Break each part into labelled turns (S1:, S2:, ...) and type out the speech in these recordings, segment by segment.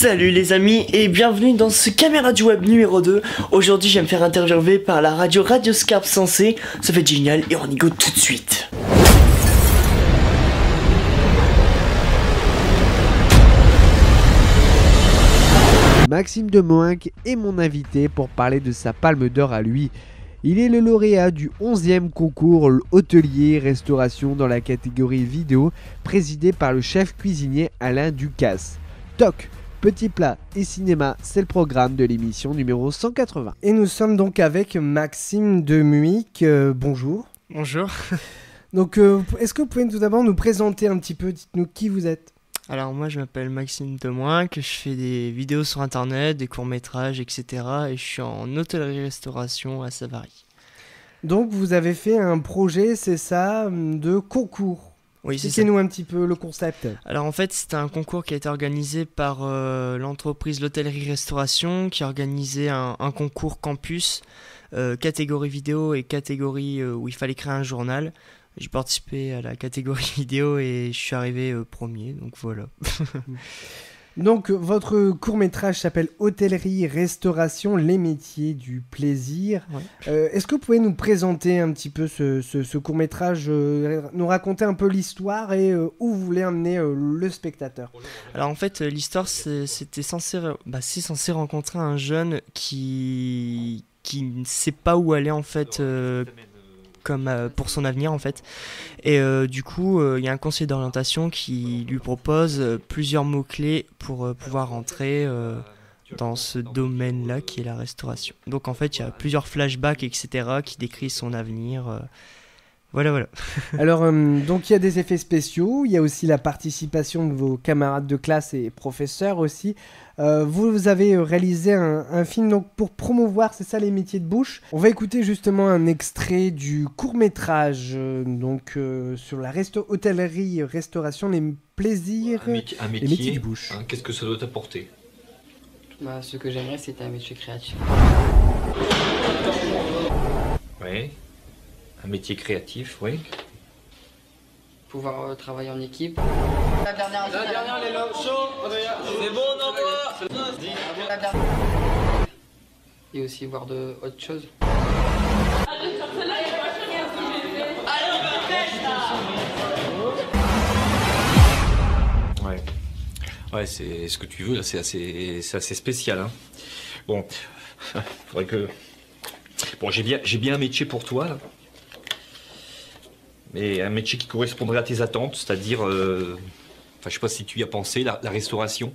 S1: Salut les amis et bienvenue dans ce Caméra du Web numéro 2. Aujourd'hui je vais me faire interviewer par la radio Radioscarpe Sensé. Ça va être génial et on y go tout de suite.
S2: Maxime Demoinck est mon invité pour parler de sa palme d'or à lui. Il est le lauréat du 11e concours hôtelier-restauration dans la catégorie vidéo, présidé par le chef cuisinier Alain Ducasse. Toc, petits plats et cinéma, c'est le programme de l'émission numéro 180. Et nous sommes donc avec Maxime Demoinck. Bonjour.
S3: Bonjour.
S2: Donc, est-ce que vous pouvez tout d'abord nous présenter un petit peu, dites-nous qui vous êtes?
S3: Alors moi je m'appelle Maxime Demoinck, je fais des vidéos sur internet, des courts-métrages, etc. Et je suis en hôtellerie-restauration à Savary.
S2: Donc vous avez fait un projet, c'est ça, de concours.
S3: Oui, c'est ça.
S2: Expliquez-nous un petit peu le concept.
S3: Alors en fait c'était un concours qui a été organisé par l'entreprise l'hôtellerie-restauration qui a organisé un concours campus, catégorie vidéo et catégorie où il fallait créer un journal. J'ai participé à la catégorie vidéo et je suis arrivé premier, donc voilà.
S2: Donc votre court-métrage s'appelle Hôtellerie, Restauration, les métiers du plaisir.
S3: Ouais.
S2: Est-ce que vous pouvez nous présenter un petit peu ce court-métrage, nous raconter un peu l'histoire et où vous voulez amener le spectateur?
S3: Alors en fait l'histoire c'est censé rencontrer un jeune qui ne sait pas où aller en fait pour son avenir en fait, et du coup il y a un conseiller d'orientation qui lui propose plusieurs mots-clés pour pouvoir rentrer dans ce domaine-là qui est la restauration. Donc en fait il y a plusieurs flashbacks etc. qui décrivent son avenir. Voilà.
S2: Alors, donc il y a des effets spéciaux, il y a aussi la participation de vos camarades de classe et professeurs aussi. Vous avez réalisé un film donc, pour promouvoir, c'est ça, les métiers de bouche. On va écouter justement un extrait du court-métrage sur la hôtellerie, restauration, les plaisirs,
S4: un
S2: les métiers de bouche.
S4: Hein, qu'est-ce que ça doit t'apporter?
S5: Ce que j'aimerais, c'est un métier créatif.
S4: Oui. Un métier créatif, oui.
S5: Pouvoir travailler en équipe.
S6: La dernière, elle est là, chaud. C'est bon, on envoie.
S5: Et aussi voir de autres choses.
S4: Ouais, c'est ce que tu veux, là, c'est assez spécial, hein. Bon, faudrait que... Bon, j'ai bien un métier pour toi, là. Mais un métier qui correspondrait à tes attentes, c'est-à-dire... je sais pas si tu y as pensé, la restauration.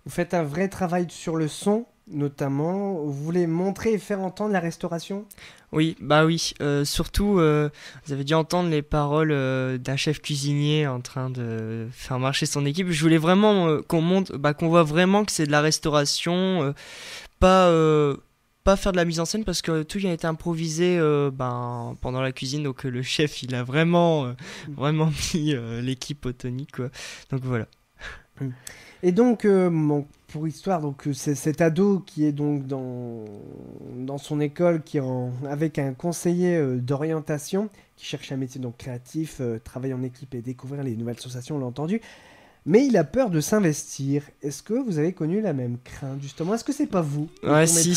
S2: Vous faites un vrai travail sur le son, notamment. Vous voulez montrer et faire entendre la restauration?
S3: Oui, surtout, vous avez dû entendre les paroles d'un chef cuisinier en train de faire marcher son équipe. Je voulais vraiment qu'on voit vraiment que c'est de la restauration, pas faire de la mise en scène parce que tout a été improvisé pendant la cuisine. Donc le chef, il a vraiment mis l'équipe au tonique, quoi. Donc voilà.
S2: Et donc, pour histoire, donc c'est cet ado qui est donc dans son école, avec un conseiller d'orientation, qui cherche un métier donc créatif, travailler en équipe et découvrir les nouvelles sensations, on l'a entendu. Mais il a peur de s'investir. Est-ce que vous avez connu la même crainte, justement? Est-ce que c'est pas vous?
S3: Ouais, si.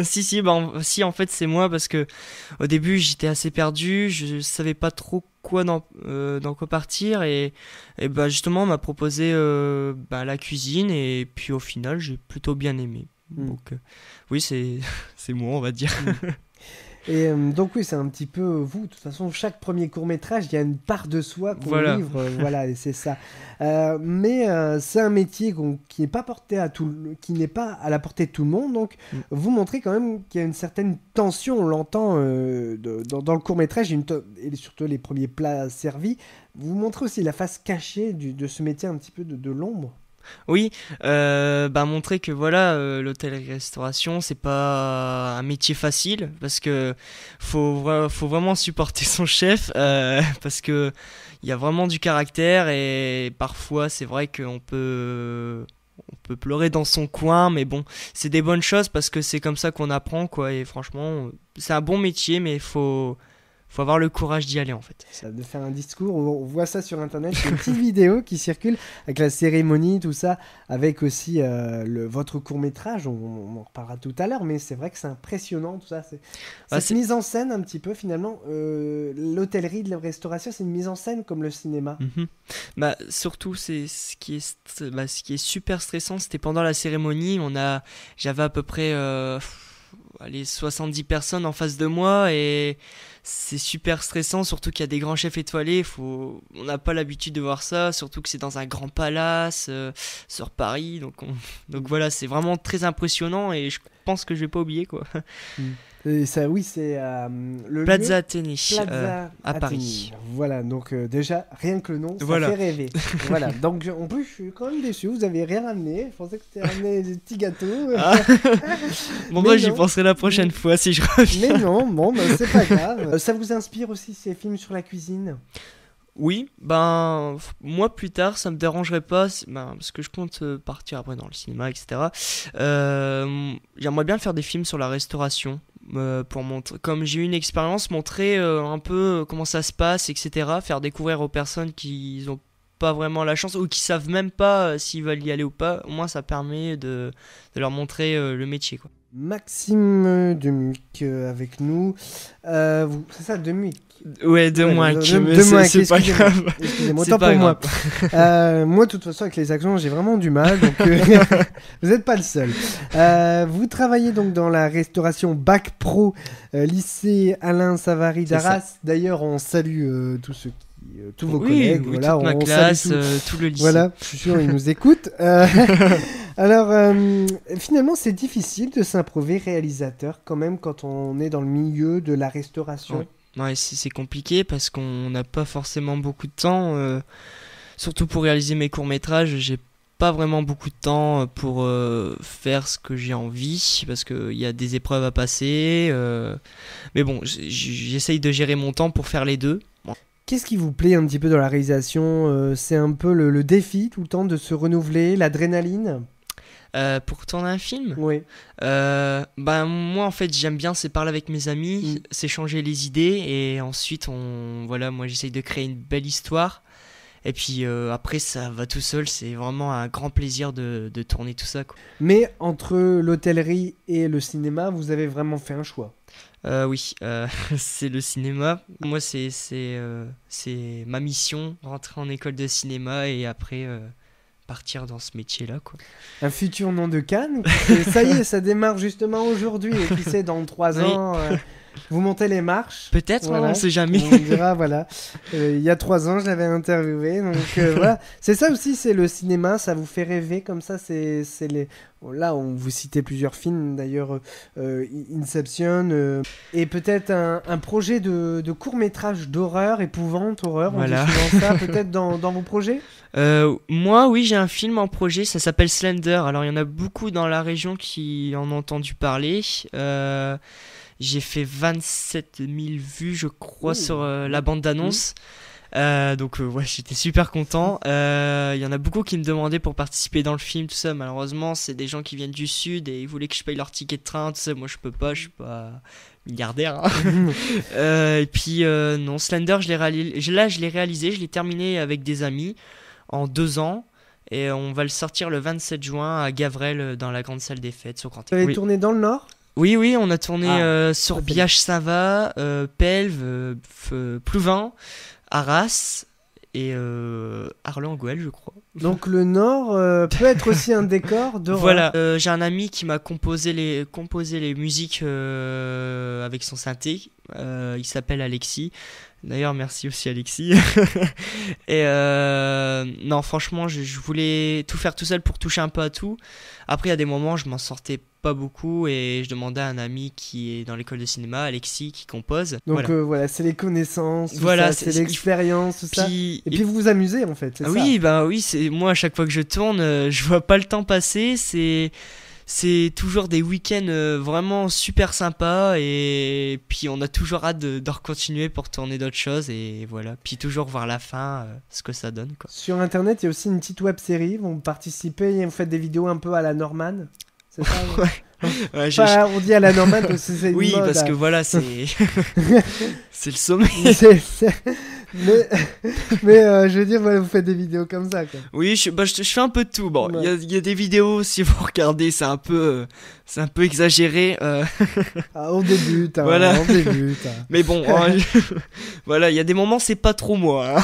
S3: Si, en fait, c'est moi, parce que au début, j'étais assez perdu, je savais pas trop dans quoi partir, et justement, on m'a proposé la cuisine, et puis au final, j'ai plutôt bien aimé. Donc, oui, c'est moi, on va dire.
S2: Et donc oui, c'est un petit peu vous. De toute façon, chaque premier court-métrage, il y a une part de soi qu'on livre. Voilà, et c'est ça. Mais c'est un métier qui n'est pas qui n'est pas à la portée de tout le monde. Donc, vous montrez quand même qu'il y a une certaine tension. On l'entend dans le court-métrage, et surtout les premiers plats servis. Vous montrez aussi la face cachée de ce métier, un petit peu de l'ombre.
S3: Oui, montrer que l'hôtellerie-restauration, c'est pas un métier facile, parce que faut vraiment supporter son chef, parce que il y a vraiment du caractère, et parfois c'est vrai qu'on peut pleurer dans son coin, mais bon, c'est des bonnes choses parce que c'est comme ça qu'on apprend, quoi. Et franchement, c'est un bon métier, mais faut faut avoir le courage d'y aller en fait.
S2: Ça, de faire un discours, on voit ça sur internet, il y a une petite vidéo qui circule avec la cérémonie, tout ça, avec aussi votre court-métrage, on en reparlera tout à l'heure, mais c'est vrai que c'est impressionnant tout ça. Cette mise en scène un petit peu finalement, l'hôtellerie de la restauration, c'est une mise en scène comme le cinéma.
S3: Bah, surtout, c'est ce qui est super stressant, c'était pendant la cérémonie, j'avais à peu près 70 personnes en face de moi et c'est super stressant, surtout qu'il y a des grands chefs étoilés, on n'a pas l'habitude de voir ça, surtout que c'est dans un grand palace sur Paris, donc voilà, c'est vraiment très impressionnant et je pense que je vais pas oublier quoi.
S2: Et ça, oui, c'est le
S3: Plaza
S2: lieu,
S3: Athénée à Paris.
S2: Voilà, donc déjà, rien que le nom, ça
S3: voilà.
S2: fait rêver. Voilà, donc en plus, je suis quand même déçu, vous avez rien ramené, je pensais que c'était ramené des petits gâteaux.
S3: Bon, moi, j'y penserai la prochaine fois si je reviens.
S2: Mais non, bon, bah, c'est pas grave. Ça vous inspire aussi ces films sur la cuisine ?
S3: Oui, ben moi plus tard ça me dérangerait pas parce que je compte partir après dans le cinéma, etc. J'aimerais bien faire des films sur la restauration pour montrer, comme j'ai eu une expérience, montrer un peu comment ça se passe, etc. Faire découvrir aux personnes qui n'ont pas vraiment la chance ou qui savent même pas s'ils veulent y aller ou pas. Au moins ça permet de leur montrer le métier quoi.
S2: Maxime Demic avec nous. C'est ça, Demic.
S3: Ouais, de moins.
S2: C'est pas
S3: grave.
S2: Excusez-moi, tant pour moi. Moi, de toute façon, avec les accents, j'ai vraiment du mal. Donc, vous n'êtes pas le seul. Vous travaillez donc dans la restauration Bac Pro, lycée Alain Savary d'Arras. D'ailleurs, on salue tous vos collègues.
S3: Oui,
S2: voilà,
S3: toute ma classe, tout le lycée.
S2: Voilà, je suis sûr, ils nous écoutent. Alors, finalement, c'est difficile de s'improver réalisateur quand même quand on est dans le milieu de la restauration.
S3: Ouais. Ouais, c'est compliqué parce qu'on n'a pas forcément beaucoup de temps. Surtout pour réaliser mes courts-métrages, j'ai pas vraiment beaucoup de temps pour faire ce que j'ai envie parce qu'il y a des épreuves à passer. Mais bon, j'essaye de gérer mon temps pour faire les deux. Bon.
S2: Qu'est-ce qui vous plaît un petit peu dans la réalisation ? C'est un peu le défi tout le temps de se renouveler, l'adrénaline ?
S3: Pour tourner un film ?
S2: Oui.
S3: Moi en fait j'aime bien c'est parler avec mes amis, s'échanger les idées et ensuite moi j'essaye de créer une belle histoire et puis après ça va tout seul, c'est vraiment un grand plaisir de tourner tout ça quoi.
S2: Mais entre l'hôtellerie et le cinéma, vous avez vraiment fait un choix ?
S3: Oui, c'est le cinéma. Moi c'est ma mission, rentrer en école de cinéma et après partir dans ce métier-là, quoi.
S2: Un futur nom de Cannes. Ça y est, ça démarre justement aujourd'hui. Et qui sait, dans 3 ans, vous montez les marches.
S3: Peut-être, voilà. On ne sait jamais.
S2: On dira, voilà. Il y a 3 ans, je l'avais interviewé. Donc voilà. C'est ça aussi, c'est le cinéma. Ça vous fait rêver comme ça. C'est les... Là, on vous citait plusieurs films, d'ailleurs, Inception, et peut-être un projet de court-métrage d'horreur, épouvante, horreur,
S3: voilà.
S2: On dit souvent ça, peut-être dans vos projets ?
S3: Moi, oui, j'ai un film en projet, ça s'appelle Slender. Alors, il y en a beaucoup dans la région qui en ont entendu parler. J'ai fait 27 000 vues, je crois, sur la bande d'annonce. Donc j'étais super content. Il y en a beaucoup qui me demandaient pour participer dans le film, tout ça. Malheureusement, c'est des gens qui viennent du sud et ils voulaient que je paye leur ticket de train, tout ça. Moi, je peux pas, je suis pas milliardaire. Hein. Et puis non, Slender, je l'ai réalisé, je l'ai terminé avec des amis en 2 ans. Et on va le sortir le 27 juin à Gavrel dans la grande salle des fêtes sur Grand.
S2: Vous avez tourné dans le Nord ?
S3: Oui, on a tourné sur Biache-Saint-Va, Pelves, Plouvin, Arras et Arles-en-Goël, je crois.
S2: Donc le Nord peut être aussi un décor d'horreur.
S3: Voilà, j'ai un ami qui m'a composé les musiques avec son synthé. Il s'appelle Alexis. D'ailleurs, merci aussi Alexis. Et non, franchement, je voulais tout faire tout seul pour toucher un peu à tout. Après, il y a des moments, je m'en sortais pas beaucoup et je demandais à un ami qui est dans l'école de cinéma, Alexis, qui compose.
S2: Donc voilà, c'est les connaissances,
S3: voilà,
S2: c'est l'expérience, tout ça. Et puis vous vous amusez en fait, c'est ça.
S3: Oui, c'est moi à chaque fois que je tourne, je vois pas le temps passer. C'est toujours des week-ends vraiment super sympas et puis on a toujours hâte de continuer pour tourner d'autres choses et voilà. Puis toujours voir la fin, ce que ça donne, quoi.
S2: Sur internet, il y a aussi une petite web série, vous participez et vous faites des vidéos un peu à la Norman. C'est ça,
S3: ouais. Ouais,
S2: Enfin, on dit à la normale que c'est une
S3: oui,
S2: mode,
S3: parce
S2: hein.
S3: que voilà, c'est c'est le sommet.
S2: Mais je veux dire, voilà, vous faites des vidéos comme ça, quoi.
S3: Oui, je fais un peu de tout. Bon,
S2: Ouais.
S3: il y a des vidéos, si vous regardez, c'est un peu exagéré.
S2: Ah, on débute, hein,
S3: Voilà.
S2: on débute.
S3: Mais bon, voilà, il y a des moments, c'est pas trop moi. Hein.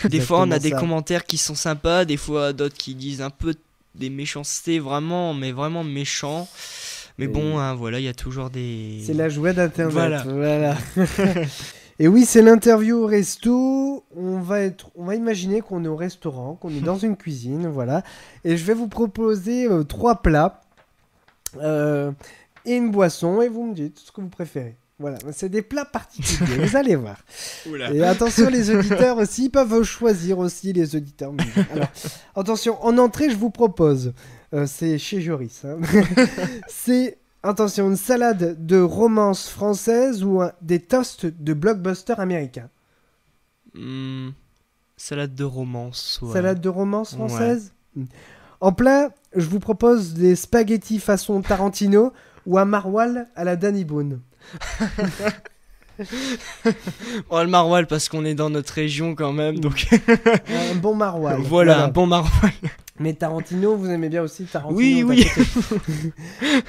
S3: Des fois, on a des
S2: Exactement ça.
S3: commentaires qui sont sympas, des fois, d'autres qui disent un peu des méchancetés, vraiment, mais vraiment méchants. Mais
S2: Et-
S3: bon, hein, voilà, il y a toujours des.
S2: C'est la joie d'Internet.
S3: Voilà.
S2: Voilà. Et oui, c'est l'interview au resto. On va imaginer qu'on est au restaurant, qu'on est dans une cuisine, voilà. Et je vais vous proposer 3 plats et une boisson, et vous me dites ce que vous préférez. Voilà, c'est des plats particuliers, vous allez voir.
S3: Oula.
S2: Et attention, les auditeurs aussi, ils peuvent choisir aussi, les auditeurs. Alors, attention, en entrée, je vous propose, c'est chez Joris, hein. C'est, attention, une salade de romance française ou des toasts de blockbuster américain.
S3: Salade de romance. Ouais.
S2: Salade de romance française. En plat, je vous propose des spaghettis façon Tarantino ou un maroilles à la Danny Boone.
S3: Oh, le maroilles, parce qu'on est dans notre région quand même, donc.
S2: Un bon maroilles.
S3: Voilà, un bon maroilles.
S2: Mais Tarantino, vous aimez bien aussi Tarantino?
S3: Oui,
S2: d'à
S3: oui.
S2: côté.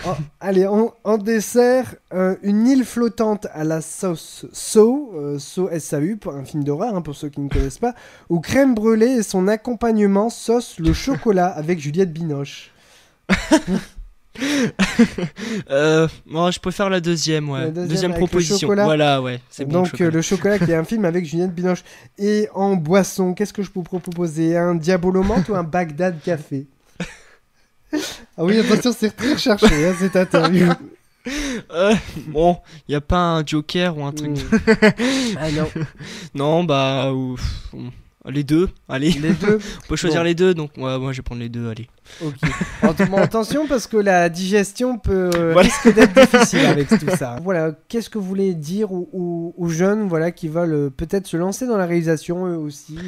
S2: Oh, allez, en dessert, une île flottante à la sauce Saw, Saw S-A-U, pour un film d'horreur, hein, pour ceux qui ne connaissent pas, ou crème brûlée et son accompagnement sauce le chocolat avec Juliette Binoche.
S3: Moi, je préfère la deuxième, ouais.
S2: La deuxième avec le
S3: proposition.
S2: chocolat.
S3: Voilà, ouais. C'est bon.
S2: Donc le chocolat qui est un film avec Juliette Binoche. Et en boisson, qu'est-ce que je peux proposer? Un Diabolomante ou un Bagdad Café? Ah oui, attention, c'est très recherché, hein, cette interview.
S3: Bon, y a pas un Joker ou un truc.
S2: Ah non,
S3: Non, bah. Les deux, allez.
S2: les deux.
S3: On peut choisir
S2: Bon.
S3: les deux, donc ouais, moi je vais prendre les deux, allez.
S2: Ok. Bon, attention parce que la digestion peut
S3: Voilà.
S2: risque d'être difficile avec tout ça. Voilà, qu'est-ce que vous voulez dire aux jeunes, voilà, qui veulent peut-être se lancer dans la réalisation eux aussi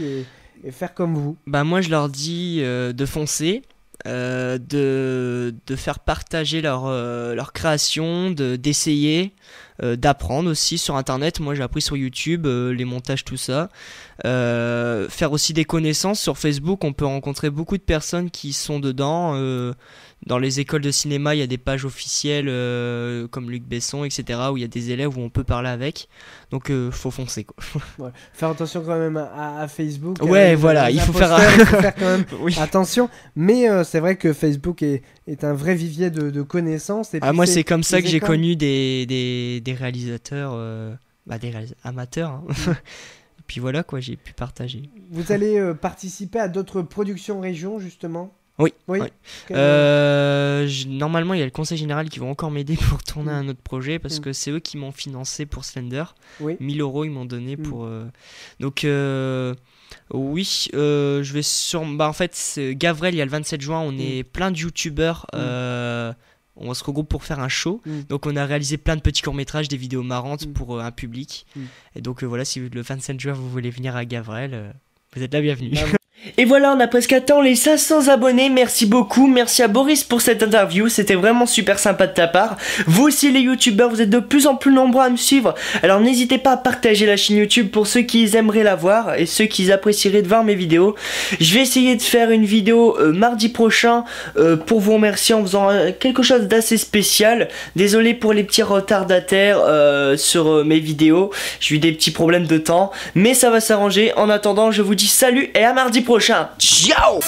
S2: et faire comme vous?
S3: Bah, moi je leur dis de foncer, de faire partager leur création, d'essayer, d'apprendre aussi sur internet. Moi j'ai appris sur YouTube les montages, tout ça. Faire aussi des connaissances sur Facebook. On peut rencontrer beaucoup de personnes qui sont dedans. Dans les écoles de cinéma, il y a des pages officielles comme Luc Besson, etc., où il y a des élèves où on peut parler avec. Donc faut foncer, quoi.
S2: Ouais. Faire attention quand même à Facebook.
S3: Ouais,
S2: les
S3: voilà, il faut faire
S2: imposteurs, il faut faire quand même
S3: Oui.
S2: attention. Mais c'est vrai que Facebook est un vrai vivier de connaissances. Et puis
S3: Moi c'est comme ça
S2: les
S3: que j'ai
S2: écoles.
S3: connu des réalisateurs, amateurs. Hein. Et puis voilà, quoi, j'ai pu partager.
S2: Vous allez participer à d'autres productions régions justement?
S3: Oui.
S2: Oui.
S3: Oui. Normalement, il y a le conseil général qui va encore m'aider pour tourner un autre projet parce que c'est eux qui m'ont financé pour Slender.
S2: Oui.
S3: 1000 € ils m'ont donné pour. Donc, oui, je vais sur. En fait, c'est Gavrel, il y a le 27 juin, on est plein de youtubeurs. On se regroupe pour faire un show. Donc, on a réalisé plein de petits courts-métrages, des vidéos marrantes pour un public. Et donc, voilà, si le 27 juin vous voulez venir à Gavrel, vous êtes la bienvenue.
S1: Et voilà, on a presque atteint les 500 abonnés, merci beaucoup, merci à Boris pour cette interview, c'était vraiment super sympa de ta part. Vous aussi les youtubeurs, vous êtes de plus en plus nombreux à me suivre, alors n'hésitez pas à partager la chaîne YouTube pour ceux qui aimeraient la voir et ceux qui apprécieraient de voir mes vidéos. Je vais essayer de faire une vidéo mardi prochain pour vous remercier en faisant quelque chose d'assez spécial. Désolé pour les petits retardataires sur mes vidéos, j'ai eu des petits problèmes de temps, mais ça va s'arranger. En attendant, je vous dis salut et à mardi prochain. Ciao!